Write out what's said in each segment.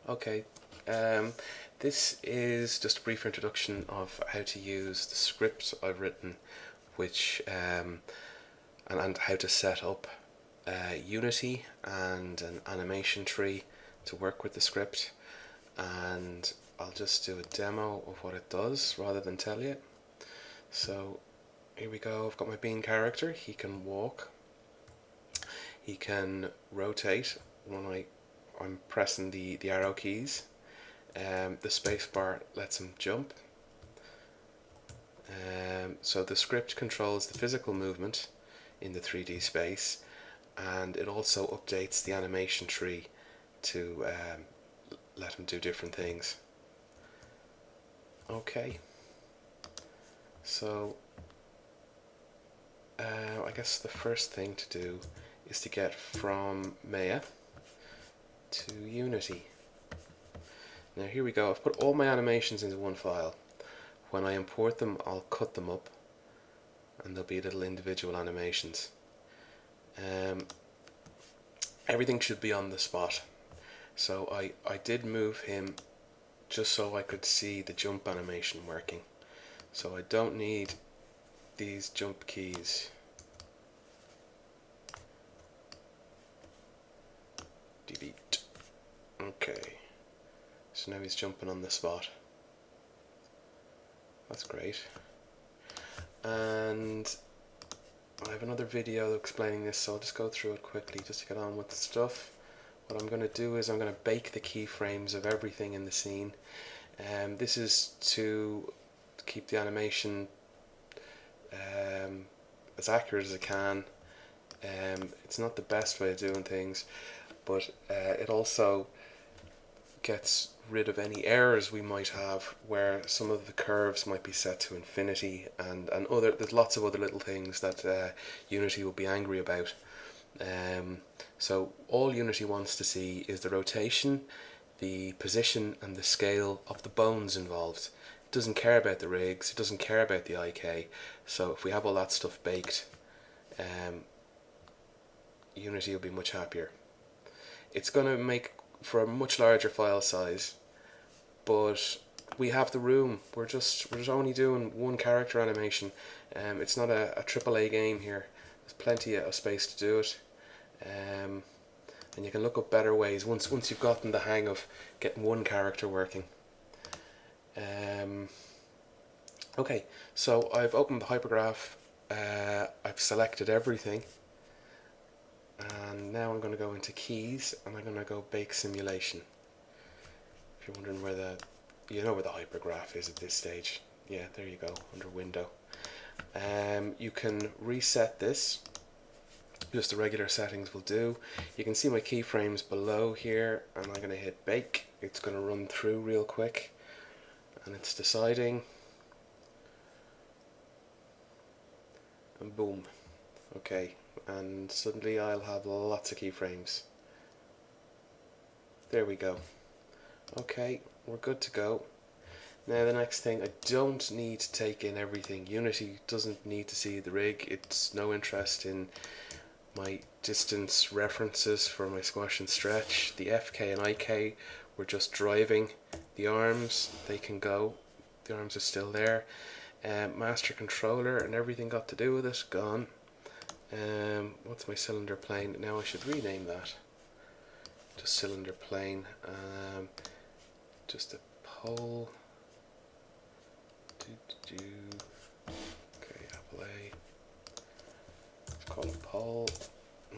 Okay, um, this is just a brief introduction of how to use the script I've written, which and how to set up Unity and an animation tree to work with the script. And I'll just do a demo of what it does rather than tell you. So here we go. I've got my bean character. He can walk. He can rotate when I'm pressing the arrow keys. The spacebar lets him jump. So the script controls the physical movement in the 3D space, and it also updates the animation tree to let him do different things. Okay, so I guess the first thing to do is to get from Maya to Unity. Now here we go. I've put all my animations into one file. When I import them, I'll cut them up and there'll be little individual animations. Everything should be on the spot. So I did move him just so I could see the jump animation working. So I don't need these jump keys. Delete. Okay. So now he's jumping on the spot. That's great. And I have another video explaining this, so I'll just go through it quickly just to get on with the stuff. What I'm going to do is I'm going to bake the keyframes of everything in the scene. This is to keep the animation as accurate as it can. It's not the best way of doing things, but it also gets rid of any errors we might have where some of the curves might be set to infinity, and there's lots of other little things that Unity will be angry about. So all Unity wants to see is the rotation, the position and the scale of the bones involved. It doesn't care about the rigs, it doesn't care about the IK. So if we have all that stuff baked, Unity will be much happier. It's going to make for a much larger file size, but we have the room. We're just only doing one character animation. It's not a AAA game here. There's plenty of space to do it. And you can look up better ways once you've gotten the hang of getting one character working. Okay, so I've opened the hypergraph. I've selected everything, and now I'm going to go into keys and I'm going to go bake simulation. If you're wondering where you know where the hypergraph is at this stage. Yeah, there you go, under window. You can reset this. Just the regular settings will do. You can see my keyframes below here, and I'm going to hit bake. It's going to run through real quick, and it's deciding, and boom. Okay, and suddenly I'll have lots of keyframes. There we go. Okay, we're good to go. Now the next thing, I don't need to take in everything. Unity doesn't need to see the rig. It's no interest in my distance references for my squash and stretch. The FK and IK, we're just driving the arms. They can go. The arms are still there. Master controller and everything got to do with it, gone. What's my cylinder plane? Now I should rename that. Just cylinder plane. Just a pole. Okay, Apple A. Let's call it pole.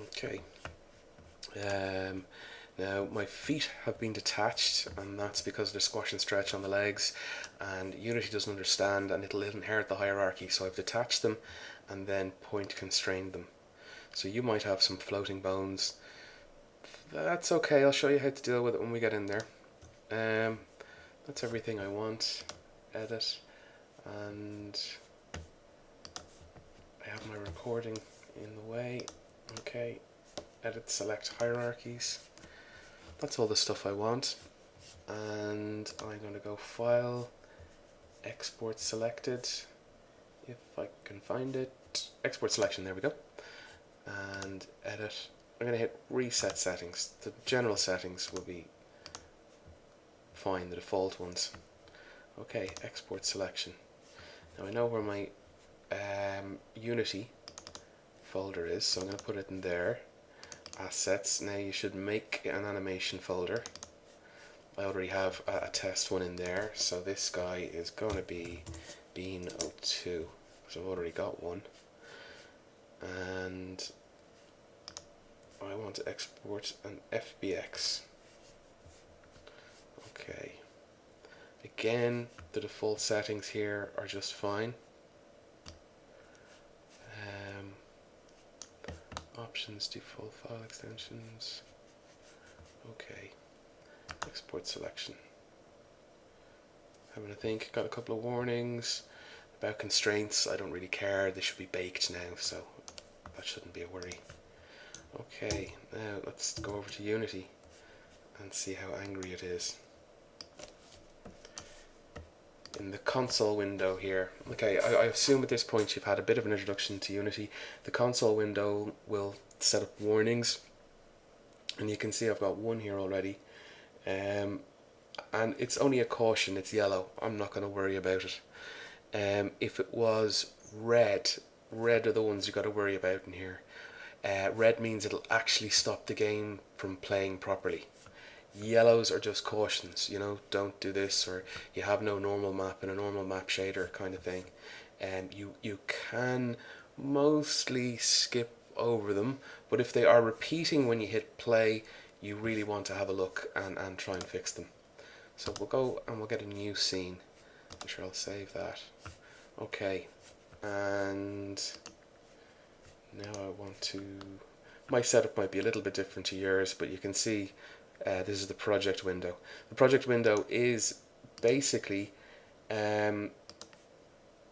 Okay. Now my feet have been detached, and that's because of the squash and stretch on the legs, and Unity doesn't understand, and it'll inherit the hierarchy. So I've detached them and then point constrained them. So you might have some floating bones. That's okay, I'll show you how to deal with it when we get in there. That's everything I want. Edit, and I have my recording in the way. Okay, edit, select hierarchies. That's all the stuff I want, and I'm going to go File, Export Selected, if I can find it. Export Selection, there we go. And Edit. I'm going to hit Reset Settings. The general settings will be fine, the default ones. Okay, export selection. Now I know where my Unity folder is, so I'm going to put it in there. Assets. Now you should make an animation folder. I already have a test one in there, so this guy is going to be Bean02, because I've already got one. And I want to export an FBX. Okay. Again, the default settings here are just fine. Options, default file extensions. Okay. Export selection. Having a think, got a couple of warnings about constraints. I don't really care, they should be baked now, so that shouldn't be a worry. Okay, now let's go over to Unity and see how angry it is. In the console window here, okay, I assume at this point you've had a bit of an introduction to Unity. The console window will set up warnings, and you can see I've got one here already. And it's only a caution, it's yellow. I'm not going to worry about it. If it was red are the ones you got to worry about in here. Red means it'll actually stop the game from playing properly. Yellows are just cautions, you know, don't do this, or you have no normal map and a normal map shader kind of thing. You can mostly skip over them, but if they are repeating when you hit play, you really want to have a look and try and fix them. So we'll go and we'll get a new scene. I'm sure I'll save that. Okay, and now I want to, my setup might be a little bit different to yours, but you can see this is the project window. The project window is basically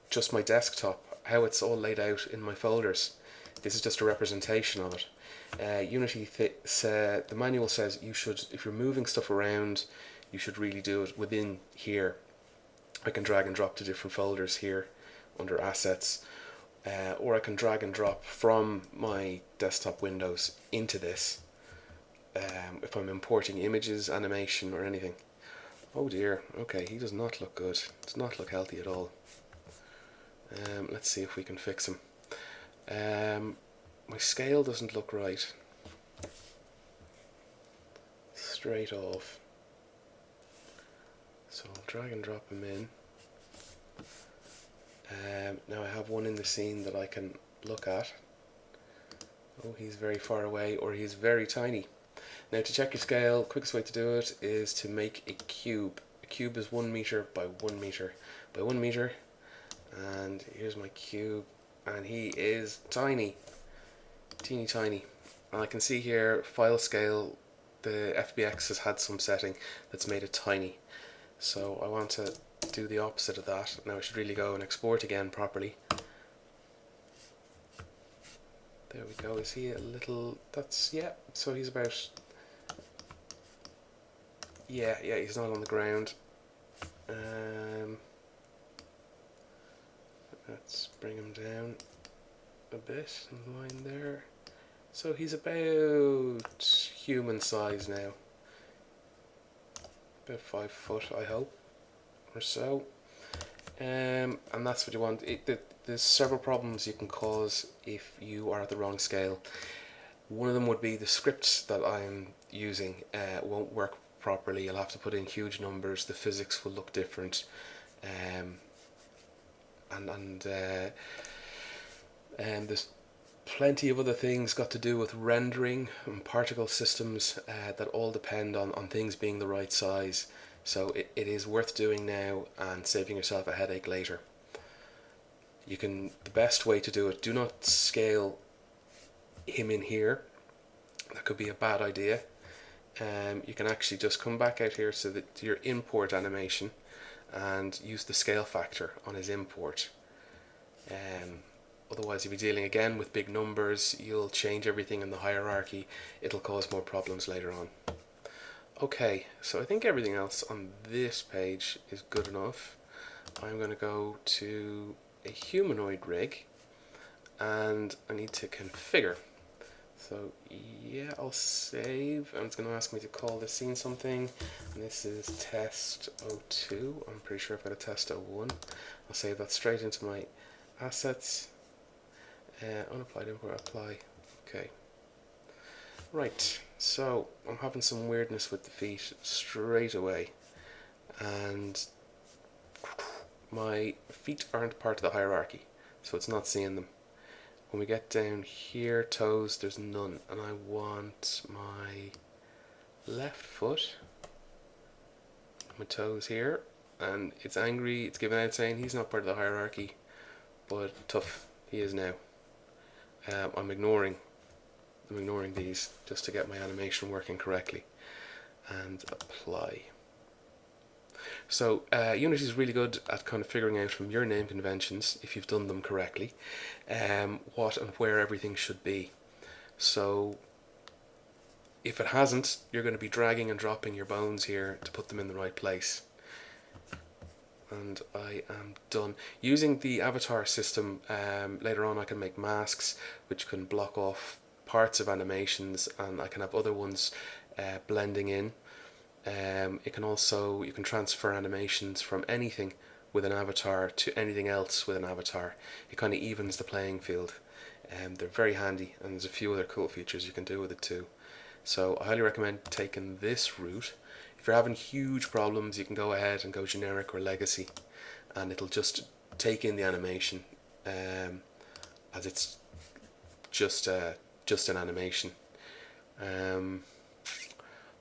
just my desktop, how it's all laid out in my folders. This is just a representation of it. Unity, the manual says you should, if you're moving stuff around, you should really do it within here. I can drag and drop to different folders here under assets, or I can drag and drop from my desktop windows into this. If I'm importing images, animation, or anything. Oh dear, okay, he does not look good. Does not look healthy at all. Let's see if we can fix him. My scale doesn't look right. Straight off. So I'll drag and drop him in. Now I have one in the scene that I can look at. Oh, he's very far away, or he's very tiny. Now to check your scale, quickest way to do it is to make a cube. A cube is 1 meter by 1 meter by 1 meter. And here's my cube, and he is tiny. Teeny tiny. And I can see here, file scale, the FBX has had some setting that's made it tiny. So I want to do the opposite of that. Now I should really go and export again properly. There we go. Is he a little, that's, yeah, so he's about, yeah, he's not on the ground. Let's bring him down a bit in line there. So he's about human size now. About 5 foot, I hope, or so. And that's what you want. There's several problems you can cause if you are at the wrong scale. One of them would be the scripts that I'm using won't work properly. You'll have to put in huge numbers. The physics will look different. And there's plenty of other things got to do with rendering and particle systems that all depend on things being the right size. So it is worth doing now and saving yourself a headache later. The best way to do it, do not scale him in here. That could be a bad idea. You can actually just come back out here to your import animation and use the scale factor on his import. Otherwise you'll be dealing again with big numbers, you'll change everything in the hierarchy, it'll cause more problems later on. Okay, so I think everything else on this page is good enough. I'm going to go to a humanoid rig and I need to configure. So yeah, I'll save, and it's going to ask me to call this scene something, and this is test 02. I'm pretty sure I've got a test 01. I'll save that straight into my assets. Unapplied import, apply. Okay. Right, so I'm having some weirdness with the feet straight away, and my feet aren't part of the hierarchy, so it's not seeing them. When we get down here, toes, there's none, and I want my left foot, my toes here, and it's angry, it's giving out saying he's not part of the hierarchy, but tough, he is now. I'm ignoring these just to get my animation working correctly, and apply. So Unity is really good at kind of figuring out from your name conventions, if you've done them correctly, what and where everything should be. So if it hasn't, you're going to be dragging and dropping your bones here to put them in the right place. And I am done. Using the avatar system, later on I can make masks which can block off parts of animations, and I can have other ones blending in. It can also, you can transfer animations from anything with an avatar to anything else with an avatar. It kind of evens the playing field. They're very handy, and there's a few other cool features you can do with it too. So I highly recommend taking this route. If you're having huge problems, you can go ahead and go generic or legacy, and it'll just take in the animation as it's just an animation.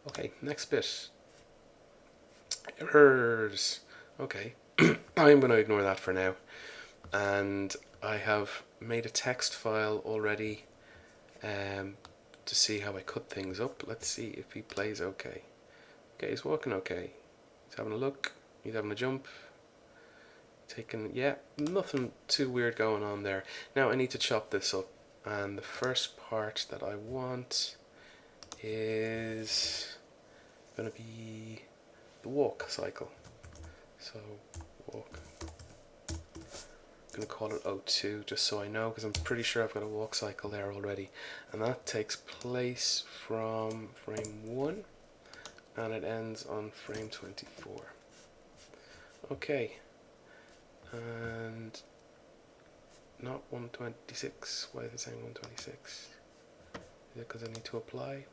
Okay, next bit. Errors. Okay, I'm going to ignore that for now. And I have made a text file already to see how I cut things up. Let's see if he plays okay. Okay, he's walking okay. He's having a look. He's having a jump. Taking, yeah, nothing too weird going on there. Now I need to chop this up. And the first part that I want is going to be the walk cycle. So walk. I'm going to call it O2 just so I know, because I'm pretty sure I've got a walk cycle there already. And that takes place from frame 1 and it ends on frame 24. Okay. And not 126. Why is it saying 126? Is it because I need to apply?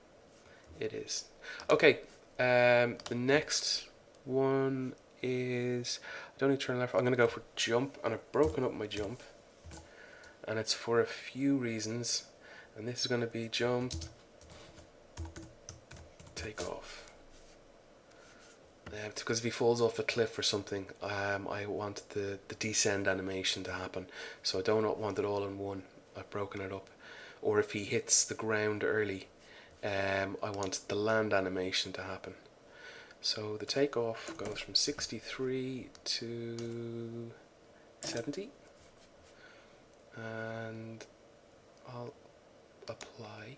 It is. Okay. The next one is, I don't need to turn left. I'm going to go for jump, and I've broken up my jump, and it's for a few reasons. And this is going to be jump, take off. Because if he falls off a cliff or something, I want the descend animation to happen, so I don't want it all in one. I've broken it up. Or if he hits the ground early, I want the land animation to happen. So the takeoff goes from 63 to 70, and I'll apply.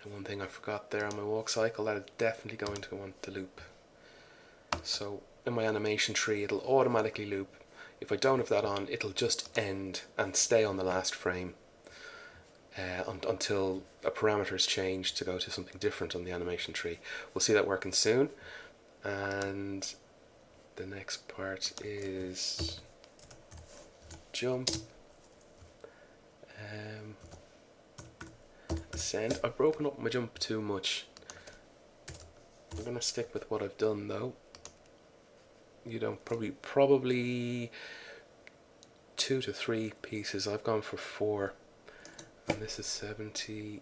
And one thing I forgot there on my walk cycle, that is definitely going to want to loop. So in my animation tree it'll automatically loop. If I don't have that on, it'll just end and stay on the last frame until a parameter is changed to go to something different on the animation tree. We'll see that working soon. And the next part is jump, ascend. I've broken up my jump too much. I'm going to stick with what I've done though. You don't probably 2 to 3 pieces. I've gone for 4, and this is 70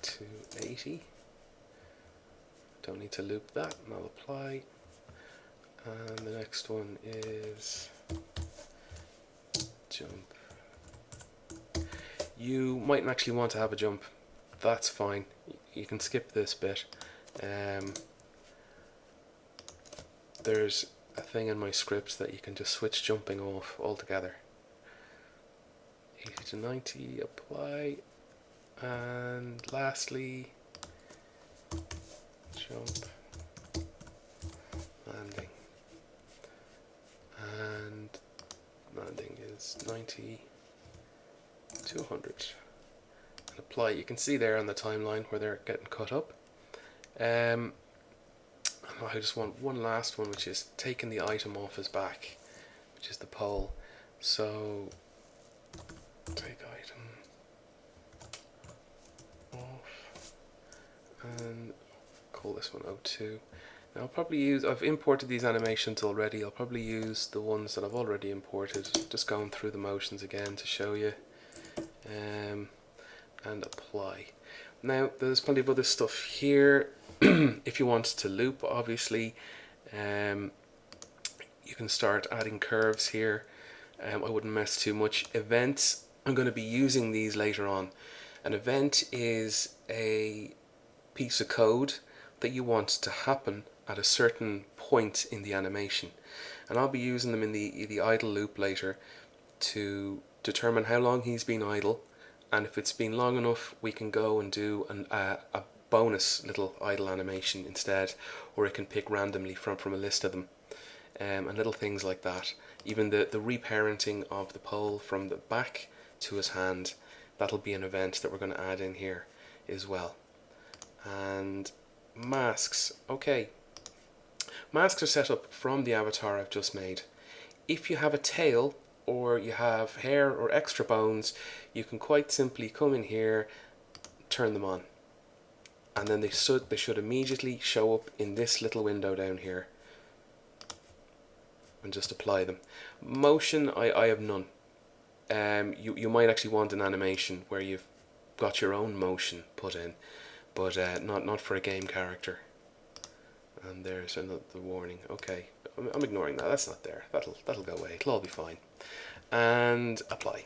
to 80. Don't need to loop that, and I'll apply. And the next one is jump. You mightn't actually want to have a jump. That's fine. You can skip this bit. There's a thing in my scripts that you can just switch jumping off altogether. 80 to 90, apply, and lastly jump, landing, and landing is 90 to 100, apply. You can see there on the timeline where they're getting cut up. I just want one last one, which is taking the item off his back, which is the pole. So take item off and call this one O2. Now I'll probably use, I've imported these animations already, I'll probably use the ones that I've already imported, just going through the motions again to show you, and apply. Now there's plenty of other stuff here. If you want to loop, obviously, you can start adding curves here. I wouldn't mess too much. Events, I'm going to be using these later on. An event is a piece of code that you want to happen at a certain point in the animation, and I'll be using them in the idle loop later to determine how long he's been idle, and if it's been long enough we can go and do a bonus little idle animation instead, or it can pick randomly from a list of them, and little things like that. Even the reparenting of the pole from the back to his hand, that'll be an event that we're going to add in here as well. And masks, okay, masks are set up from the avatar I've just made. If you have a tail or you have hair or extra bones, you can quite simply come in here, turn them on, and then they should immediately show up in this little window down here, and just apply them. Motion, I have none. You might actually want an animation where you've got your own motion put in, but not for a game character. And there's another warning. Okay, I'm ignoring that. That's not there. That'll go away. It'll all be fine. And apply.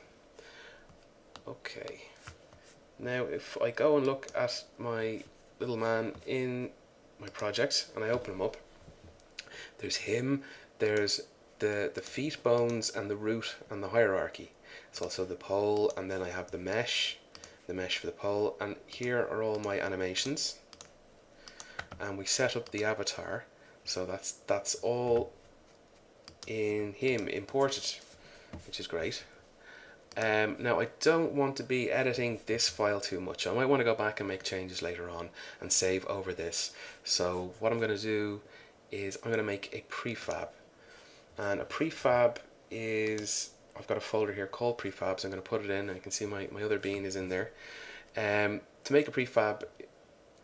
Okay. Now if I go and look at my little man in my project and I open him up, there's him, there's the feet bones and the root and the hierarchy. It's also the pole, and then I have the mesh for the pole, and here are all my animations. And we set up the avatar, so that's all in him imported, which is great. Now I don't want to be editing this file too much. I might want to go back and make changes later on and save over this. So what I'm going to do is I'm going to make a prefab, and a prefab is, I've got a folder here called prefabs. I'm going to put it in, and you can see my other bean is in there. To make a prefab,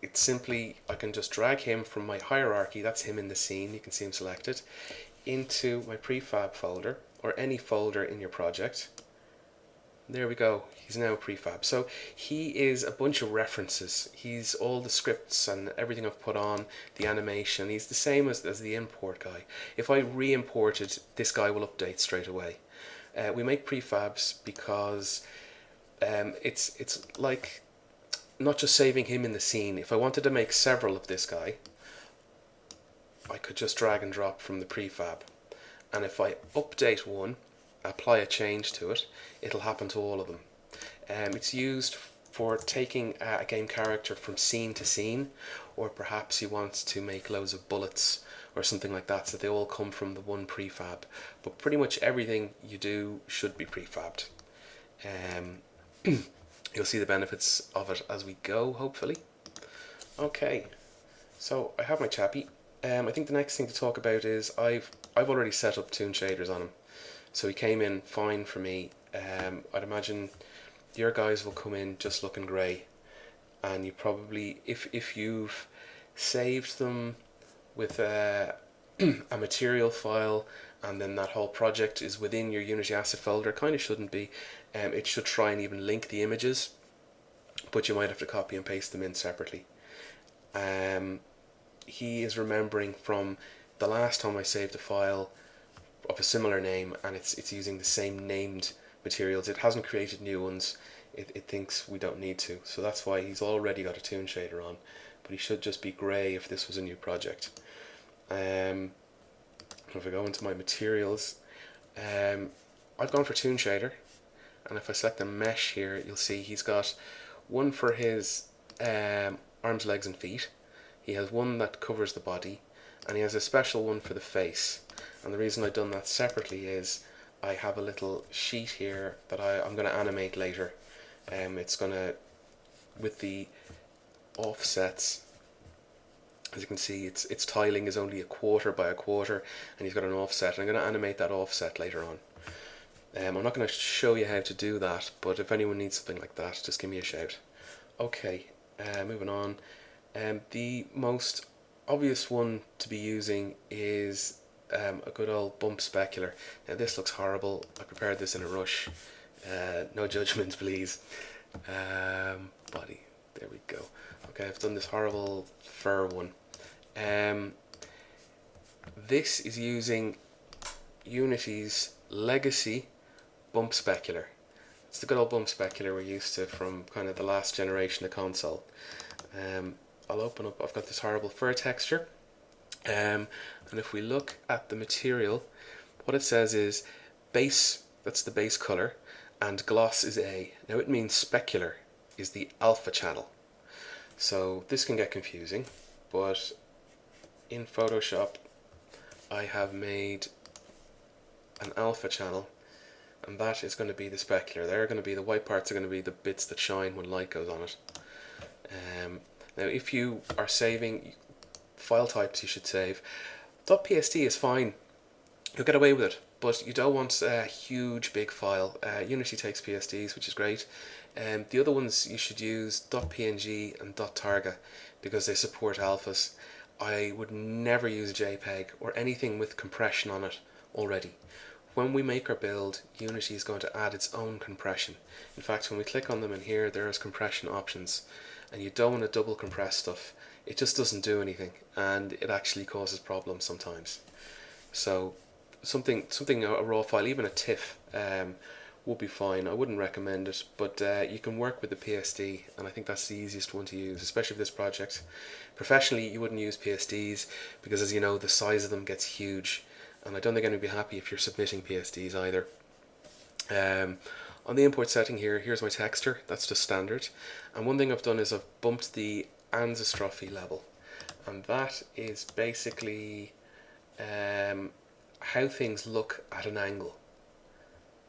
it's simply, I can just drag him from my hierarchy, that's him in the scene, you can see him selected, into my prefab folder, or any folder in your project. There we go, he's now a prefab. So he is a bunch of references. He's all the scripts and everything I've put on, the animation. He's the same as the import guy. If I re-imported, this guy will update straight away. We make prefabs because it's like not just saving him in the scene. If I wanted to make several of this guy, I could just drag and drop from the prefab, and if I update one, apply a change to it, it'll happen to all of them. It's used for taking a game character from scene to scene, or perhaps you want to make loads of bullets or something like that, so they all come from the one prefab. But pretty much everything you do should be prefabbed. You'll see the benefits of it as we go, hopefully. Okay, so I have my chappy. I think the next thing to talk about is I've already set up toon shaders on him, so he came in fine for me. I'd imagine your guys will come in just looking grey, and you probably, if you've saved them with a material file, and then that whole project is within your Unity asset folder, kind of shouldn't be. It should try and even link the images, but you might have to copy and paste them in separately. He is remembering from the last time I saved a file of a similar name, and it's using the same named materials. It hasn't created new ones. It thinks we don't need to, so that's why he's already got a toon shader on, but he should just be grey if this was a new project. If I go into my materials, I've gone for toon shader, and if I select the mesh here, you'll see he's got one for his arms, legs and feet. He has one that covers the body, and he has a special one for the face. And the reason I've done that separately is I have a little sheet here that I'm going to animate later. It's going to with the offsets, as you can see, its tiling is only 1/4 by 1/4, and you've got an offset. And I'm going to animate that offset later on. I'm not going to show you how to do that, but if anyone needs something like that, just give me a shout. Okay, moving on. The most obvious one to be using is a good old bump specular. Now this looks horrible. I prepared this in a rush. No judgment, please. Body. There we go. Okay, I've done this horrible fur one. This is using Unity's legacy bump specular. It's the good old bump specular we're used to from kind of the last generation of console. I'll open up, I've got this horrible fur texture, and if we look at the material, what it says is base, that's the base color, and gloss is A. Now it means specular is the alpha channel. So this can get confusing, but in Photoshop I have made an alpha channel, and that is going to be the specular. They're going to be, the white parts are going to be the bits that shine when light goes on it. Now if you are saving file types, you should save. .psd is fine, you'll get away with it, but you don't want a huge big file. Unity takes PSDs, which is great. The other ones you should use .png and .targa because they support alphas. I would never use JPEG or anything with compression on it already. When we make our build, Unity is going to add its own compression. In fact, when we click on them in here, there's compression options, and you don't want to double compress stuff. It just doesn't do anything, and it actually causes problems sometimes. So something a raw file, even a TIFF, would be fine. I wouldn't recommend it, but you can work with the PSD, and I think that's the easiest one to use, especially for this project. Professionally, you wouldn't use PSDs because, as you know, the size of them gets huge, and I don't think anyone would be happy if you're submitting PSDs either. On the import setting here, here's my texture. That's just standard. And one thing I've done is I've bumped the anisotropy level, and that is basically how things look at an angle.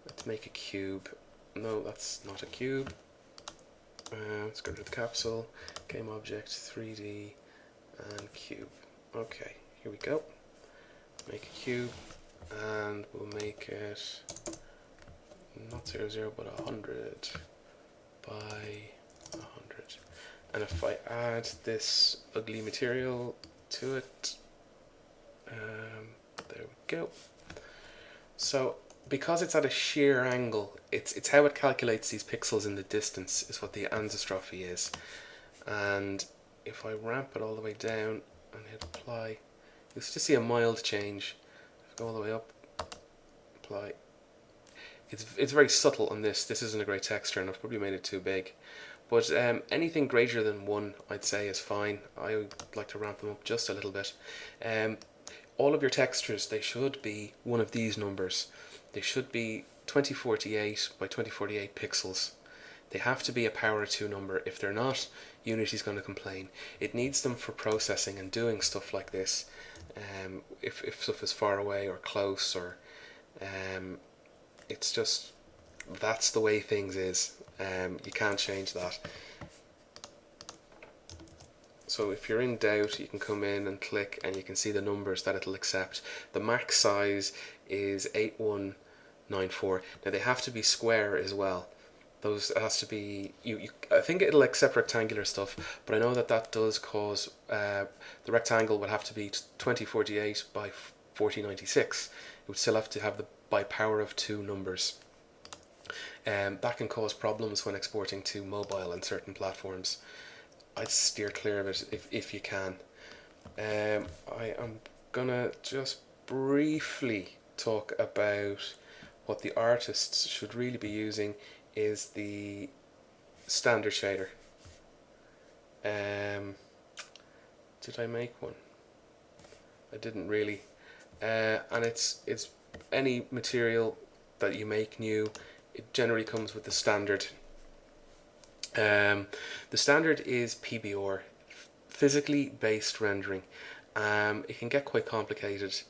Let's make a cube. No, that's not a cube. Let's go to the capsule, game object, 3D, and cube. Okay, here we go. Make a cube, and we'll make it not 0, but 100 by 100. And if I add this ugly material to it, there we go. So because it's at a shear angle, it's how it calculates these pixels in the distance is what the anisotropy is. And if I ramp it all the way down and hit apply, you'll just see a mild change. If I go all the way up, apply. It's very subtle on this. This isn't a great texture, and I've probably made it too big. But anything greater than 1, I'd say, is fine. I would like to ramp them up just a little bit. All of your textures, they should be one of these numbers. They should be 2048 by 2048 pixels. They have to be a power of 2 number. If they're not, Unity's going to complain. It needs them for processing and doing stuff like this. If stuff is far away or close, or it's just, that's the way things is. You can't change that. So if you're in doubt, you can come in and click, and you can see the numbers that it'll accept. The max size is 8194. Now they have to be square as well. Those, it has to be, I think it'll accept rectangular stuff, but I know that does cause, the rectangle would have to be 2048 by 4096. It would still have to have the by power of 2 numbers. That can cause problems when exporting to mobile and certain platforms. I'd steer clear of it if you can. I am gonna just briefly talk about what the artists should really be using is the standard shader. Did I make one? I didn't really. And it's any material that you make new, it generally comes with the standard. The standard is PBR, physically based rendering. It can get quite complicated,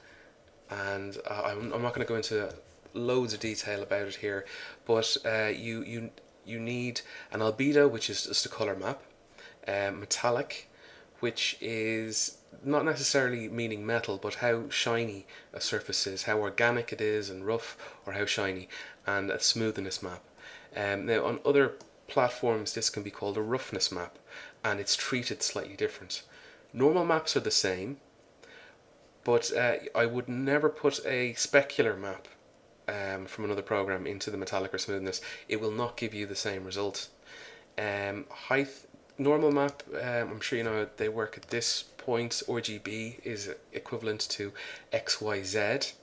and I'm not going to go into loads of detail about it here, but you you need an albedo, which is just a color map, metallic, which is not necessarily meaning metal, but how shiny a surface is, how organic it is and rough, or how shiny, and a smoothness map. Now, on other platforms, this can be called a roughness map, and it's treated slightly different. Normal maps are the same, but I would never put a specular map from another program into the metallic or smoothness. It will not give you the same result. Height, normal map, I'm sure you know they work at this point. RGB is equivalent to XYZ,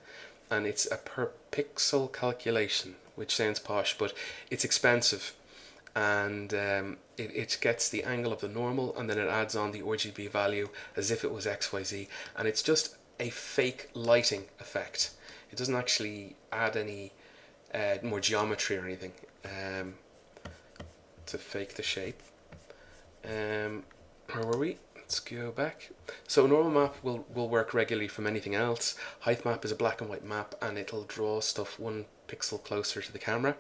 and it's a per pixel calculation, which sounds posh, but it's expensive. And it gets the angle of the normal, and then it adds on the RGB value as if it was XYZ, and it's just a fake lighting effect. It doesn't actually add any more geometry or anything to fake the shape. Where were we? Let's go back. So normal map will work regularly from anything else. Height map is a black and white map, and it'll draw stuff 1 pixel closer to the camera.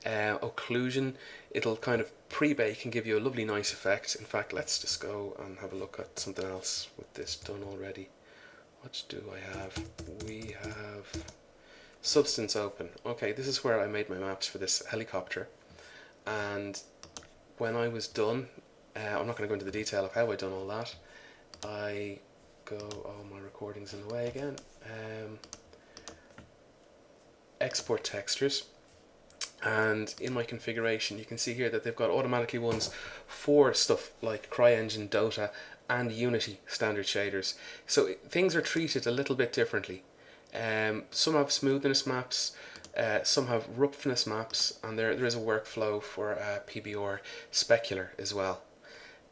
Occlusion, it'll kind of pre-bake and give you a lovely nice effect. In fact, let's just go and have a look at something else with this done already. What do I have? We have Substance open. Okay, this is where I made my maps for this helicopter, and when I was done, I'm not going to go into the detail of how I done all that. I go, oh, my recording's in the way again. Export textures, and in my configuration you can see here that they've got automatically ones for stuff like CryEngine, Dota and Unity standard shaders. So things are treated a little bit differently. Some have smoothness maps, some have roughness maps, and there is a workflow for PBR specular as well.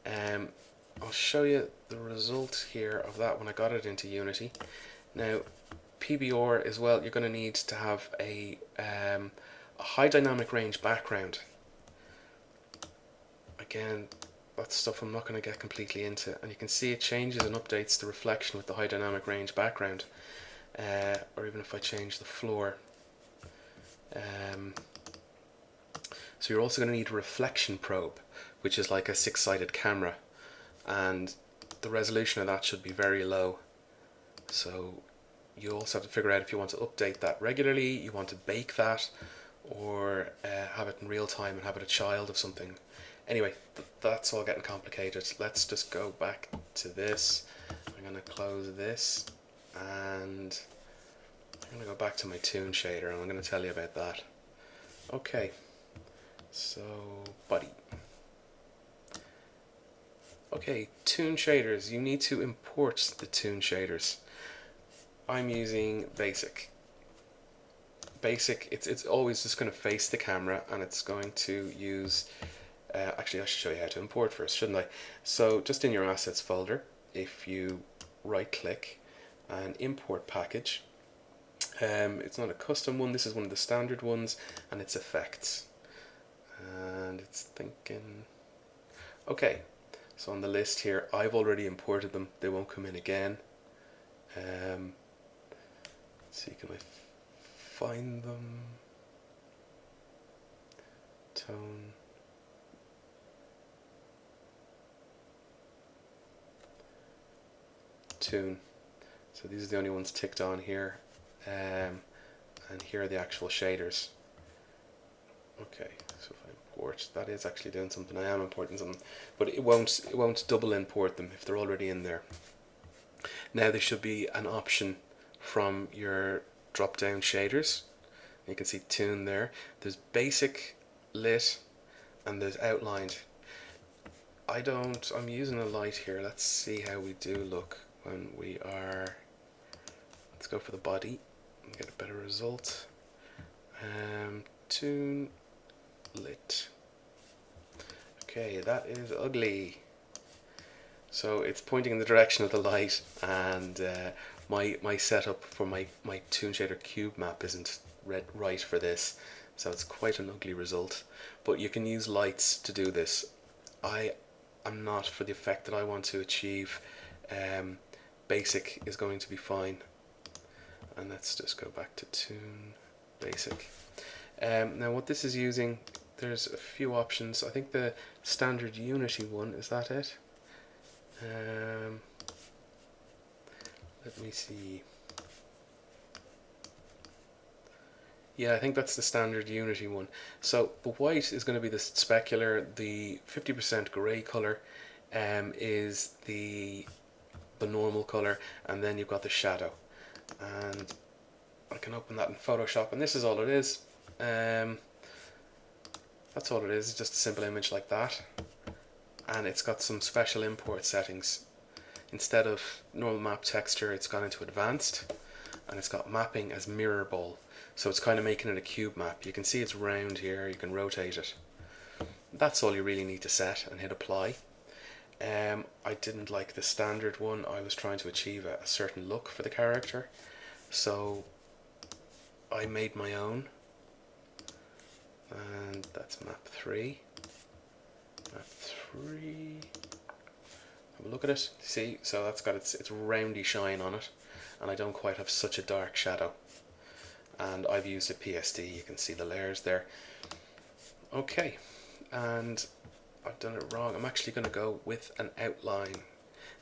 I'll show you the result here of that when I got it into Unity. Now, PBR as well, you're going to need to have a high dynamic range background. Again, that's stuff I'm not going to get completely into, and you can see it changes and updates the reflection with the high dynamic range background, or even if I change the floor. So you're also going to need a reflection probe, which is like a 6-sided camera, and the resolution of that should be very low. So you also have to figure out if you want to update that regularly, you want to bake that, or have it in real time and have it a child of something. Anyway, that's all getting complicated. Let's just go back to this. I'm going to close this, and I'm going to go back to my Toon shader, and I'm going to tell you about that. Okay, so body. Okay, Toon shaders. You need to import the Toon shaders. I'm using Basic. Basic, it's always just going to face the camera, and it's going to use, actually I should show you how to import first, shouldn't I? So just in your assets folder, if you right click and import package, it's not a custom one, this is one of the standard ones, and it's effects, and it's thinking, okay, so on the list here I've already imported them, they won't come in again. Let's see, can I find them? Tone. Toon. So these are the only ones ticked on here, and here are the actual shaders. Okay, so if I import, that is actually doing something. I am importing something, but it won't double import them if they're already in there. Now there should be an option from your drop down shaders. You can see Toon there. There's basic, lit, and there's outlined. I'm using a light here. Let's see how we do look when we are, let's go for the body and get a better result. Toon, lit. Okay, that is ugly. So it's pointing in the direction of the light, and my setup for my Toon Shader cube map isn't right for this, so it's quite an ugly result. But you can use lights to do this. I am not, for the effect that I want to achieve. Basic is going to be fine. And let's just go back to Toon, Basic. Now what this is using there's a few options. I think the standard Unity one, is that it? Let me see. Yeah, I think that's the standard Unity one. So the white is going to be the specular. The 50% grey colour is the normal colour, and then you've got the shadow. And I can open that in Photoshop, and this is all it is. That's all it is, it's just a simple image like that. And it's got some special import settings. Instead of normal map texture, it's gone into advanced, and it's got mapping as mirror ball. So it's kind of making it a cube map. You can see it's round here, you can rotate it. That's all you really need to set and hit apply. I didn't like the standard one. I was trying to achieve a certain look for the character, so I made my own, and that's map 3. Map 3. Have a look at it. See, so that's got its roundy shine on it, and I don't quite have such a dark shadow. And I've used a PSD. You can see the layers there. Okay, and I've done it wrong. I'm actually going to go with an outline.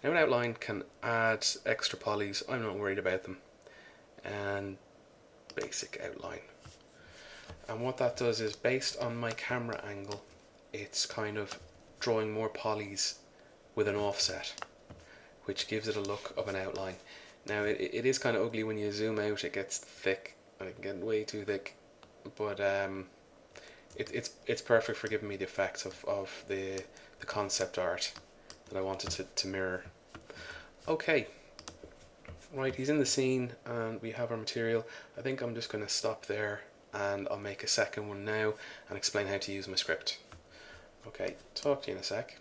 Now an outline can add extra polys. I'm not worried about them. And basic outline. And what that does is, based on my camera angle, it's kind of drawing more polys with an offset, which gives it a look of an outline. Now it is kind of ugly when you zoom out. It gets thick, and it can get way too thick, but it's perfect for giving me the effects of the concept art that I wanted to mirror. Okay, right, he's in the scene and we have our material. I think I'm just going to stop there, and I'll make a second one now and explain how to use my script. Okay, talk to you in a sec.